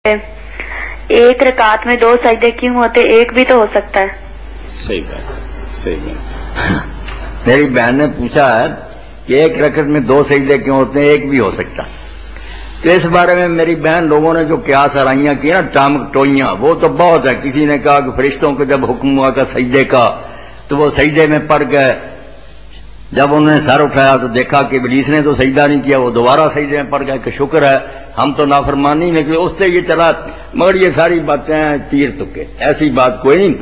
ایک رکعت میں 2 سجدے کیوں ہوتے؟ ایک بھی تو ہو سکتا ہے۔ صحیح بات، صحیح بات۔ میری بہن نے پوچھا ہے کہ ایک رکعت میں 2 سجدے کیوں ہوتے ہیں، ایک بھی ہو سکتا ہے۔ تو اس بارے میں میری بہن لوگوں نے جو قیاس آرائیاں کی نا، ٹامک ٹوئیاں، وہ تو بہت ہے۔ کسی نے کہا کہ فرشتوں کو جب حکم ہوا کا سجدے کا تو وہ سجدے میں پڑ گئے، جب انہوں نے سر اٹھایا تو دیکھا کہ ابلیس نے تو سجدہ نہیں کیا، وہ دوبارہ سجدے میں پڑ گئے کہ شکر ہے ہم تو نافرمانی نہیں کی، اس سے یہ چلا۔ مگر یہ ساری باتیں تیر تکے، ایسی بات کوئی نہیں۔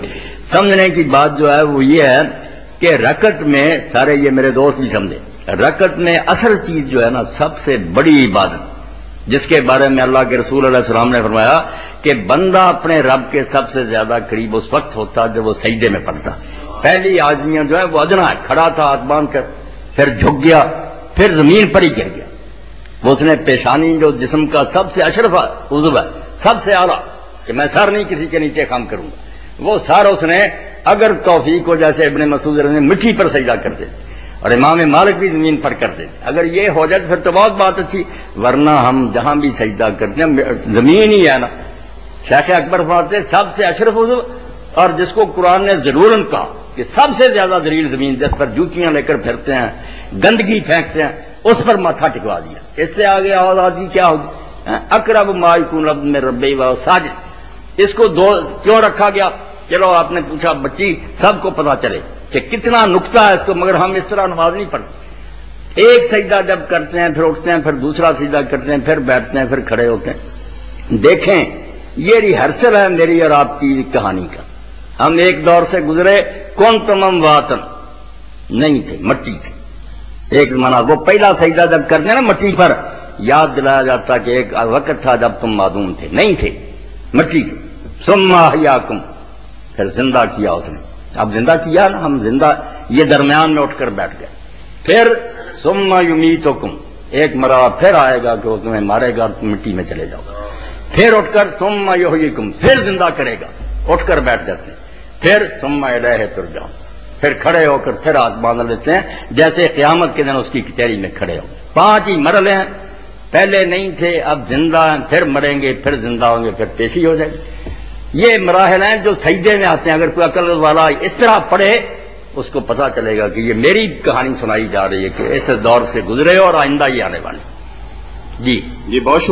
سمجھنے کی بات جو ہے وہ یہ ہے کہ رکعت میں، سارے یہ میرے دوست بھی سمجھے، رکعت میں اصل چیز جو ہے نا، سب سے بڑی عبادت، جس کے بارے میں اللہ کے رسول علیہ السلام نے فرمایا کہ بندہ اپنے رب کے سب سے زیادہ قریب اس وقت ہوتا جب وہ سجدے میں پڑتا۔ پہلی آدمیاں جو ہے وہ ادنا ہے، کھڑا تھا ہاتھ باندھ کر، پھر جھک گیا، پھر زمین پر ہی گر گیا۔ وہ اس نے پیشانی جو جسم کا سب سے اشرف عضو ہے، سب سے اعلیٰ، کہ میں سر نہیں کسی کے نیچے خم کروں گا، وہ سر اس نے اگر توفیق ہو، جیسے ابن مسعود نے مٹی پر سجدہ کرتے اور امام مالک بھی زمین پر کرتے، اگر یہ ہو جائے پھر تو بہت بات اچھی، ورنہ ہم جہاں بھی سجدہ کرتے ہیں زمین ہی ہے نا۔ شیخ اکبر فرماتے سب سے اشرف عضو، اور جس کو قرآن نے ضرور کہا کہ سب سے زیادہ ذلیل زمین، جس پر جوتیاں لے کر پھرتے ہیں، گندگی پھینکتے ہیں، اس پر ماتھا ٹکوا دیا۔ اس سے آگے آزادی کیا ہوگی؟ اقرب ما یکون العبد من ربہ وہو ساجد۔ اس کو 2 کیوں رکھا گیا؟ چلو آپ نے پوچھا، بچی سب کو پتا چلے کہ کتنا نقطہ ہے اس کو، مگر ہم اس طرح نماز نہیں پڑھتے۔ ایک سجدہ جب کرتے ہیں، پھر اٹھتے ہیں، پھر دوسرا سجدہ کرتے ہیں، پھر بیٹھتے ہیں، پھر کھڑے ہوتے ہیں۔ دیکھیں یہ ریہرسل ہے میری اور آپ کی کہانی کا۔ ہم ایک دور سے گزرے، کنتم امواتن، نہیں تھے، مٹی تھی۔ ایک زمانہ وہ پہلا سجدہ جب کرتے ہیں نا مٹی پر، یاد دلایا جاتا کہ ایک وقت تھا جب تم معدوم تھے، نہیں تھے، مٹی تھی۔ ثم احیاکم، پھر زندہ کیا اس نے۔ اب زندہ کیا نا، ہم زندہ، یہ درمیان میں اٹھ کر بیٹھ گئے۔ پھر ثم یمیتکم، ایک مرتبہ پھر آئے گا کہ وہ تمہیں مارے گا اور تم مٹی میں چلے جاؤ۔ پھر اٹھ کر ثم یحییکم، پھر زندہ کرے گا، اٹھ کر بیٹھ جاتے ہیں۔ پھر ثم الیہ ترجعون، پھر کھڑے ہو کر پھر ہاتھ باندھ لیتے ہیں، جیسے قیامت کے دن اس کی کچہری میں کھڑے ہو۔ 5 ہی مرحلے ہیں، پہلے نہیں تھے، اب زندہ ہیں، پھر مریں گے، پھر زندہ ہوں گے، پھر پیشی ہو جائے گی۔ یہ مراحل ہیں جو سجدے میں آتے ہیں۔ اگر کوئی عقل والا اس طرح پڑھے، اس کو پتا چلے گا کہ یہ میری کہانی سنائی جا رہی ہے کہ اس دور سے گزرے اور آئندہ یہ آنے والے۔ جی بہت شکریہ۔